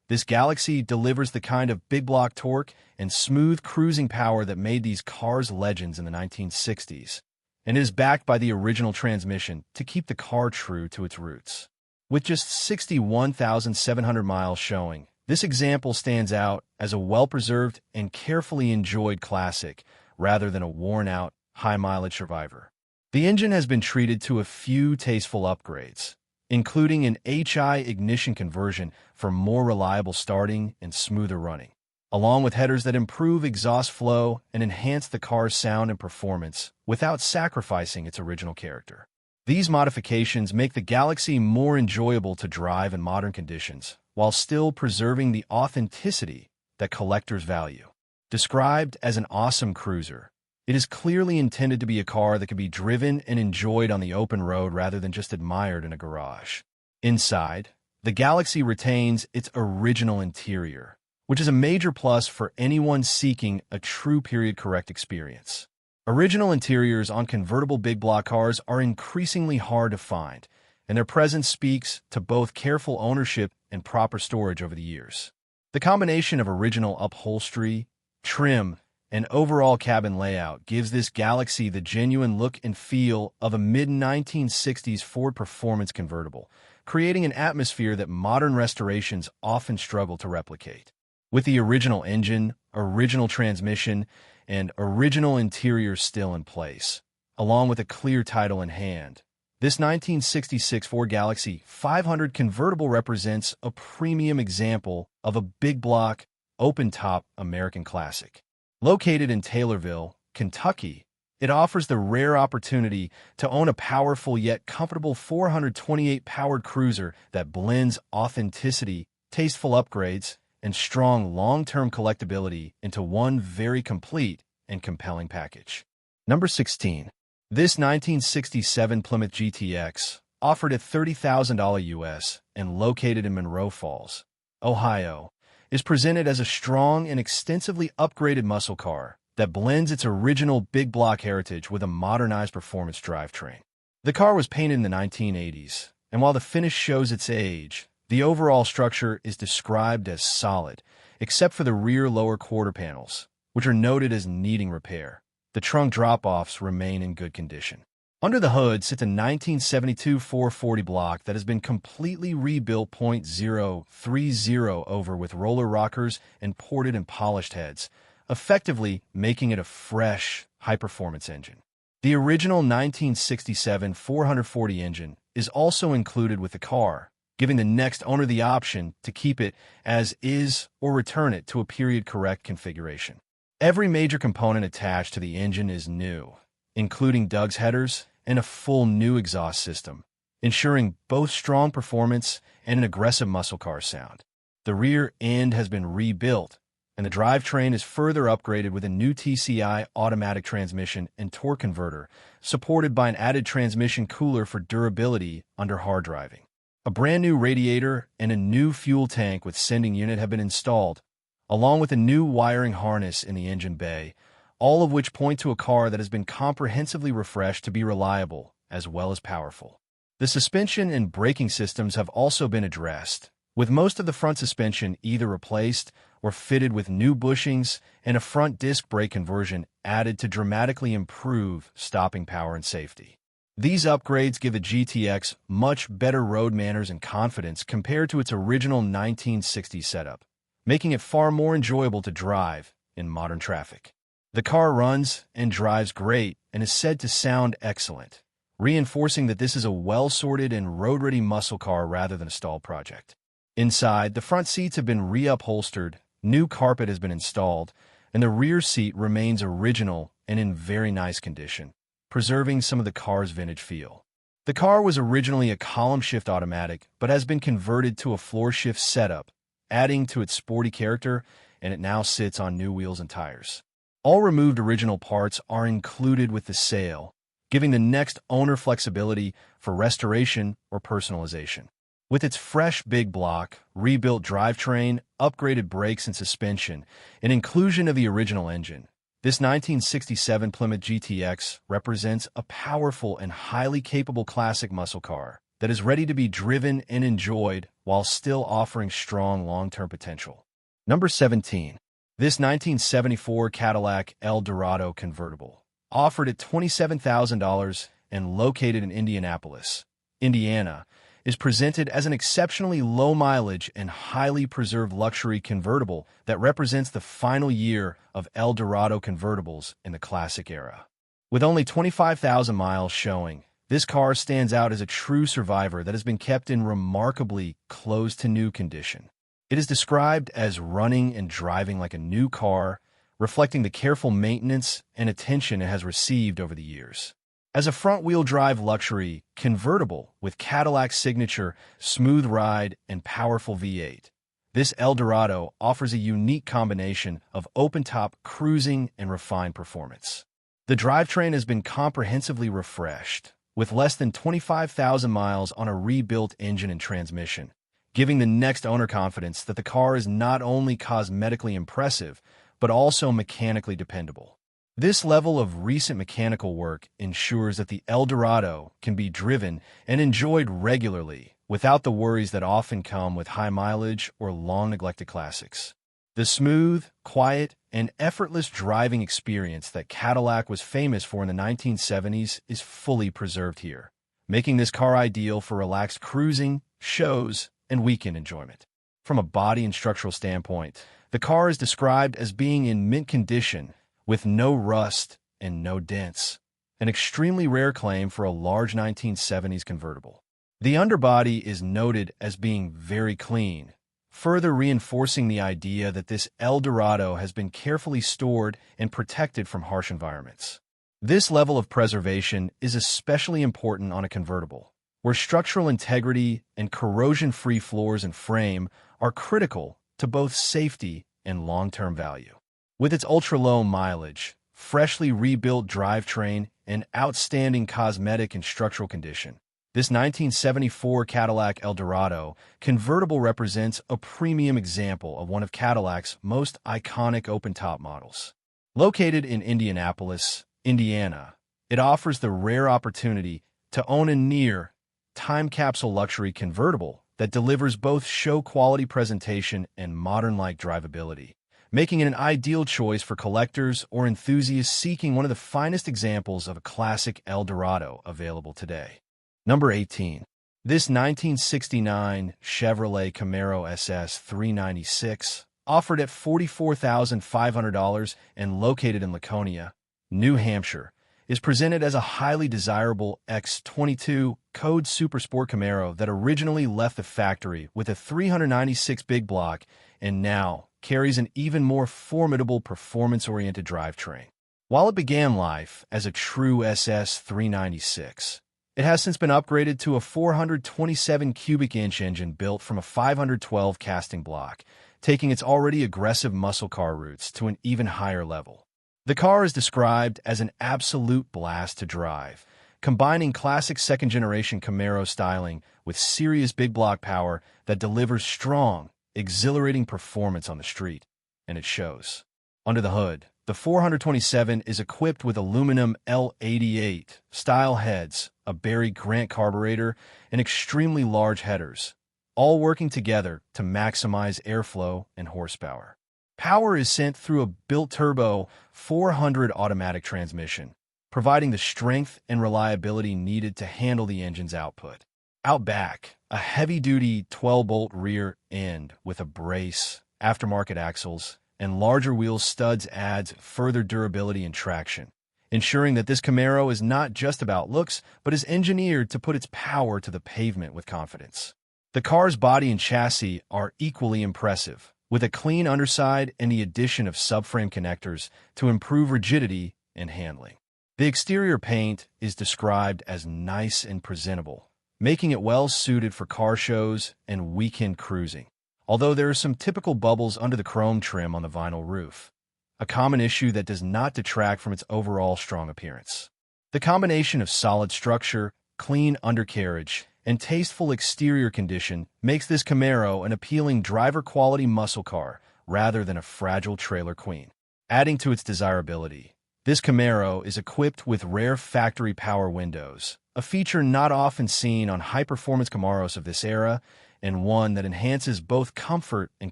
this Galaxy delivers the kind of big block torque and smooth cruising power that made these cars legends in the 1960s, and is backed by the original transmission to keep the car true to its roots. With just 61,700 miles showing, this example stands out as a well-preserved and carefully enjoyed classic rather than a worn-out, high-mileage survivor. The engine has been treated to a few tasteful upgrades, including an HI ignition conversion for more reliable starting and smoother running, along with headers that improve exhaust flow and enhance the car's sound and performance without sacrificing its original character. These modifications make the Galaxy more enjoyable to drive in modern conditions, while still preserving the authenticity that collectors value. Described as an awesome cruiser, it is clearly intended to be a car that can be driven and enjoyed on the open road rather than just admired in a garage. Inside, the Galaxy retains its original interior, which is a major plus for anyone seeking a true period-correct experience. Original interiors on convertible big block cars are increasingly hard to find, and their presence speaks to both careful ownership and proper storage over the years. The combination of original upholstery, trim, and overall cabin layout gives this Galaxy the genuine look and feel of a mid-1960s Ford Performance convertible, creating an atmosphere that modern restorations often struggle to replicate. With the original engine, original transmission, and original interior still in place, along with a clear title in hand, this 1966 Ford Galaxy 500 convertible represents a premium example of a big block, open-top American classic. Located in Taylorville, Kentucky, it offers the rare opportunity to own a powerful yet comfortable 428-powered cruiser that blends authenticity, tasteful upgrades, and strong long-term collectability into one very complete and compelling package. Number 16. This 1967 Plymouth GTX, offered at $30,000 US and located in Monroe Falls, Ohio, is presented as a strong and extensively upgraded muscle car that blends its original big block heritage with a modernized performance drivetrain. The car was painted in the 1980s, and while the finish shows its age, the overall structure is described as solid, except for the rear lower quarter panels, which are noted as needing repair. The trunk drop-offs remain in good condition. Under the hood sits a 1972 440 block that has been completely rebuilt .030 over with roller rockers and ported and polished heads, effectively making it a fresh, high-performance engine. The original 1967 440 engine is also included with the car, giving the next owner the option to keep it as is or return it to a period-correct configuration. Every major component attached to the engine is new, including Doug's headers and a full new exhaust system, ensuring both strong performance and an aggressive muscle car sound. The rear end has been rebuilt, and the drivetrain is further upgraded with a new TCI automatic transmission and torque converter, supported by an added transmission cooler for durability under hard driving. A brand new radiator and a new fuel tank with sending unit have been installed, along with a new wiring harness in the engine bay, all of which point to a car that has been comprehensively refreshed to be reliable as well as powerful. The suspension and braking systems have also been addressed, with most of the front suspension either replaced or fitted with new bushings and a front disc brake conversion added to dramatically improve stopping power and safety. These upgrades give the GTX much better road manners and confidence compared to its original 1960s setup, making it far more enjoyable to drive in modern traffic. The car runs and drives great and is said to sound excellent, reinforcing that this is a well-sorted and road-ready muscle car rather than a stall project. Inside, the front seats have been reupholstered, new carpet has been installed, and the rear seat remains original and in very nice condition, preserving some of the car's vintage feel. The car was originally a column shift automatic, but has been converted to a floor shift setup, adding to its sporty character, and it now sits on new wheels and tires. All removed original parts are included with the sale, giving the next owner flexibility for restoration or personalization. With its fresh big block, rebuilt drivetrain, upgraded brakes and suspension, and inclusion of the original engine, this 1967 Plymouth GTX represents a powerful and highly capable classic muscle car that is ready to be driven and enjoyed while still offering strong long-term potential. Number 17. This 1974 Cadillac Eldorado convertible, offered at $27,000 and located in Indianapolis, Indiana, is presented as an exceptionally low-mileage and highly preserved luxury convertible that represents the final year of Eldorado convertibles in the classic era. With only 25,000 miles showing, this car stands out as a true survivor that has been kept in remarkably close-to-new condition. It is described as running and driving like a new car, reflecting the careful maintenance and attention it has received over the years. As a front-wheel drive luxury convertible with Cadillac's signature smooth ride and powerful V8, this Eldorado offers a unique combination of open-top cruising and refined performance. The drivetrain has been comprehensively refreshed, with less than 25,000 miles on a rebuilt engine and transmission, giving the next owner confidence that the car is not only cosmetically impressive, but also mechanically dependable. This level of recent mechanical work ensures that the Eldorado can be driven and enjoyed regularly without the worries that often come with high mileage or long-neglected classics. The smooth, quiet, and effortless driving experience that Cadillac was famous for in the 1970s is fully preserved here, making this car ideal for relaxed cruising, shows, and weekend enjoyment. From a body and structural standpoint, the car is described as being in mint condition with no rust and no dents, an extremely rare claim for a large 1970s convertible. The underbody is noted as being very clean, further reinforcing the idea that this Eldorado has been carefully stored and protected from harsh environments. This level of preservation is especially important on a convertible, where structural integrity and corrosion-free floors and frame are critical to both safety and long-term value. With its ultra-low mileage, freshly rebuilt drivetrain, and outstanding cosmetic and structural condition, this 1974 Cadillac Eldorado convertible represents a premium example of one of Cadillac's most iconic open-top models. Located in Indianapolis, Indiana, it offers the rare opportunity to own a near time capsule luxury convertible that delivers both show-quality presentation and modern-like drivability, making it an ideal choice for collectors or enthusiasts seeking one of the finest examples of a classic Eldorado available today. Number 18. This 1969 Chevrolet Camaro SS 396, offered at $44,500 and located in Laconia, New Hampshire, is presented as a highly desirable X22 Code Supersport Camaro that originally left the factory with a 396 big block and now carries an even more formidable performance-oriented drivetrain. While it began life as a true SS 396, it has since been upgraded to a 427 cubic inch engine built from a 512 casting block, taking its already aggressive muscle car roots to an even higher level. The car is described as an absolute blast to drive, combining classic second-generation Camaro styling with serious big block power that delivers strong, exhilarating performance on the street, and it shows. Under the hood, the 427 is equipped with aluminum L88 style heads, a Barry Grant carburetor, and extremely large headers, all working together to maximize airflow and horsepower. Power is sent through a built-turbo 400 automatic transmission, providing the strength and reliability needed to handle the engine's output. Out back, a heavy-duty 12-bolt rear end with a brace, aftermarket axles, and larger wheel studs adds further durability and traction, ensuring that this Camaro is not just about looks, but is engineered to put its power to the pavement with confidence. The car's body and chassis are equally impressive, with a clean underside and the addition of subframe connectors to improve rigidity and handling. The exterior paint is described as nice and presentable, making it well-suited for car shows and weekend cruising, although there are some typical bubbles under the chrome trim on the vinyl roof, a common issue that does not detract from its overall strong appearance. The combination of solid structure, clean undercarriage, and tasteful exterior condition makes this Camaro an appealing driver-quality muscle car rather than a fragile trailer queen. Adding to its desirability, this Camaro is equipped with rare factory power windows, a feature not often seen on high-performance Camaros of this era, and one that enhances both comfort and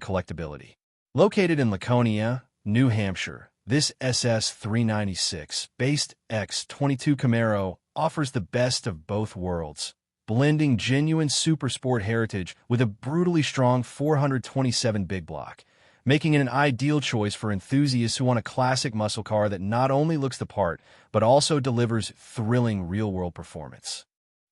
collectability. Located in Laconia, New Hampshire, this SS 396-based X22 Camaro offers the best of both worlds, blending genuine supersport heritage with a brutally strong 427 big block, making it an ideal choice for enthusiasts who want a classic muscle car that not only looks the part, but also delivers thrilling real-world performance.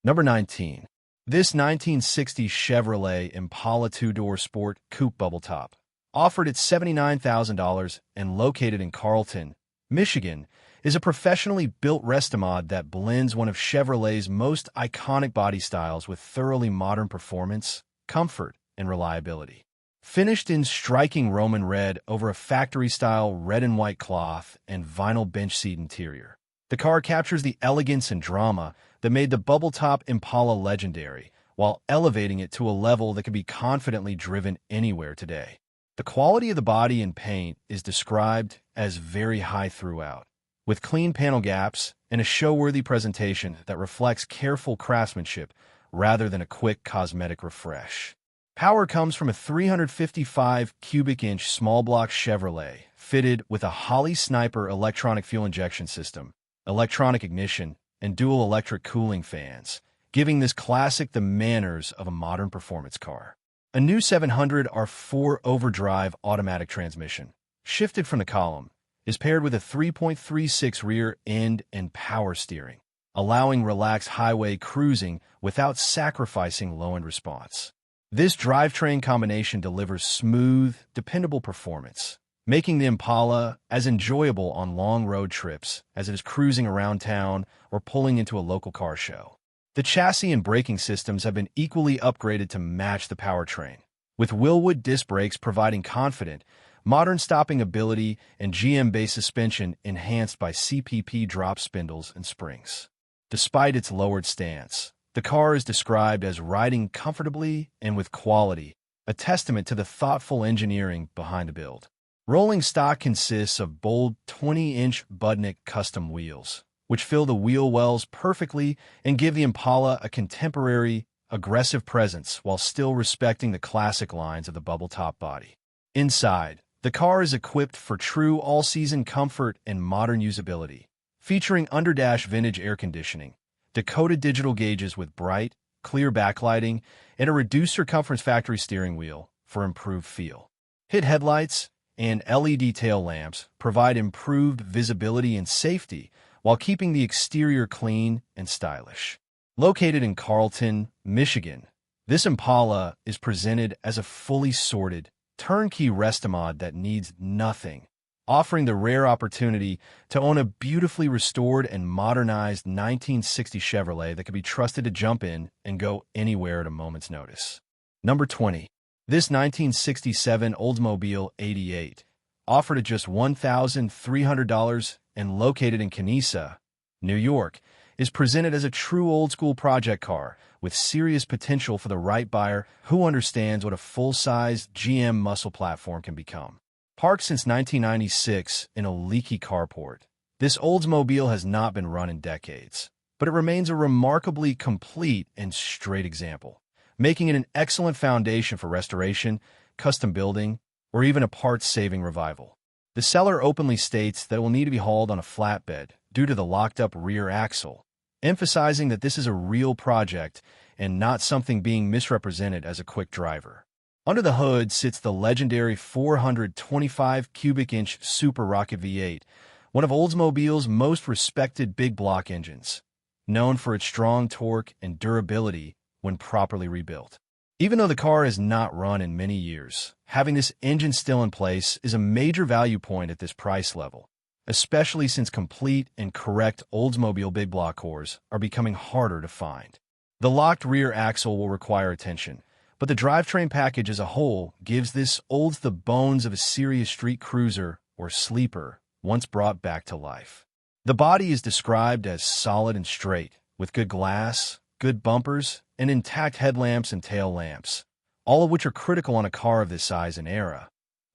Number 19. This 1960 Chevrolet Impala two-door sport coupe bubble top, offered at $79,000 and located in Carlton, Michigan, is a professionally built restomod that blends one of Chevrolet's most iconic body styles with thoroughly modern performance, comfort, and reliability. Finished in striking Roman red over a factory-style red and white cloth and vinyl bench seat interior, the car captures the elegance and drama that made the bubble-top Impala legendary, while elevating it to a level that can be confidently driven anywhere today. The quality of the body and paint is described as very high throughout, with clean panel gaps and a show-worthy presentation that reflects careful craftsmanship rather than a quick cosmetic refresh. Power comes from a 355 cubic inch small block Chevrolet fitted with a Holley Sniper electronic fuel injection system, electronic ignition, and dual electric cooling fans, giving this classic the manners of a modern performance car. A new 700R4 overdrive automatic transmission, shifted from the column, is paired with a 3.36 rear end and power steering, allowing relaxed highway cruising without sacrificing low-end response. This drivetrain combination delivers smooth, dependable performance, making the Impala as enjoyable on long road trips as it is cruising around town or pulling into a local car show. The chassis and braking systems have been equally upgraded to match the powertrain, with Wilwood disc brakes providing confident, modern stopping ability and GM-based suspension enhanced by CPP drop spindles and springs. Despite its lowered stance, the car is described as riding comfortably and with quality, a testament to the thoughtful engineering behind the build. Rolling stock consists of bold 20-inch Budnik custom wheels, which fill the wheel wells perfectly and give the Impala a contemporary, aggressive presence while still respecting the classic lines of the bubble-top body. Inside, the car is equipped for true all-season comfort and modern usability, featuring underdash vintage air conditioning, decoded digital gauges with bright, clear backlighting, and a reduced circumference factory steering wheel for improved feel. HID headlights and LED tail lamps provide improved visibility and safety while keeping the exterior clean and stylish. Located in Carlton, Michigan, this Impala is presented as a fully sorted, turnkey restomod that needs nothing, offering the rare opportunity to own a beautifully restored and modernized 1960 Chevrolet that can be trusted to jump in and go anywhere at a moment's notice. Number 20. This 1967 Oldsmobile 88, offered at just $1,300 and located in Kenosha, New York, is presented as a true old-school project car with serious potential for the right buyer who understands what a full-size GM muscle platform can become. Parked since 1996 in a leaky carport, this Oldsmobile has not been run in decades, but it remains a remarkably complete and straight example, making it an excellent foundation for restoration, custom building, or even a parts-saving revival. The seller openly states that it will need to be hauled on a flatbed due to the locked-up rear axle, emphasizing that this is a real project and not something being misrepresented as a quick driver. Under the hood sits the legendary 425 cubic inch Super Rocket V8, one of Oldsmobile's most respected big block engines, known for its strong torque and durability when properly rebuilt. Even though the car has not run in many years, having this engine still in place is a major value point at this price level, especially since complete and correct Oldsmobile big block cores are becoming harder to find. The locked rear axle will require attention, but the drivetrain package as a whole gives this Olds the bones of a serious street cruiser or sleeper once brought back to life. The body is described as solid and straight, with good glass, good bumpers, and intact headlamps and tail lamps, all of which are critical on a car of this size and era,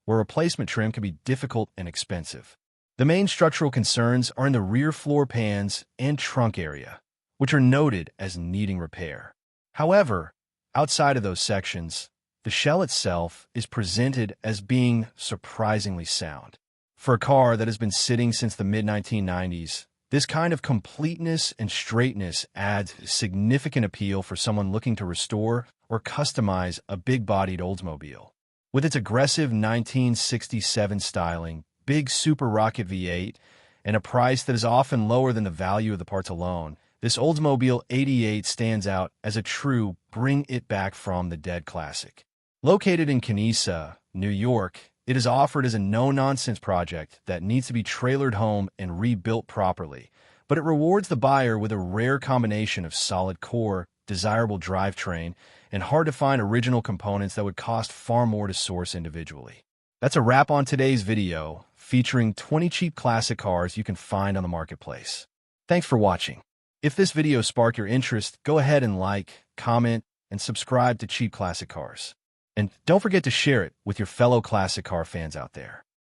where replacement trim can be difficult and expensive. The main structural concerns are in the rear floor pans and trunk area, which are noted as needing repair. However, outside of those sections, the shell itself is presented as being surprisingly sound. For a car that has been sitting since the mid-1990s, this kind of completeness and straightness adds significant appeal for someone looking to restore or customize a big-bodied Oldsmobile. With its aggressive 1967 styling, big Super Rocket V8, and a price that is often lower than the value of the parts alone, this Oldsmobile 88 stands out as a true bring-it-back-from-the-dead classic. Located in Kenosha, New York, It is offered as a no-nonsense project that needs to be trailered home and rebuilt properly, but it rewards the buyer with a rare combination of solid core, desirable drivetrain, and hard-to-find original components that would cost far more to source individually. That's a wrap on today's video, featuring 20 cheap classic cars you can find on the marketplace. Thanks for watching. If this video sparked your interest, go ahead and like, comment, and subscribe to Cheap Classic Cars. And don't forget to share it with your fellow classic car fans out there.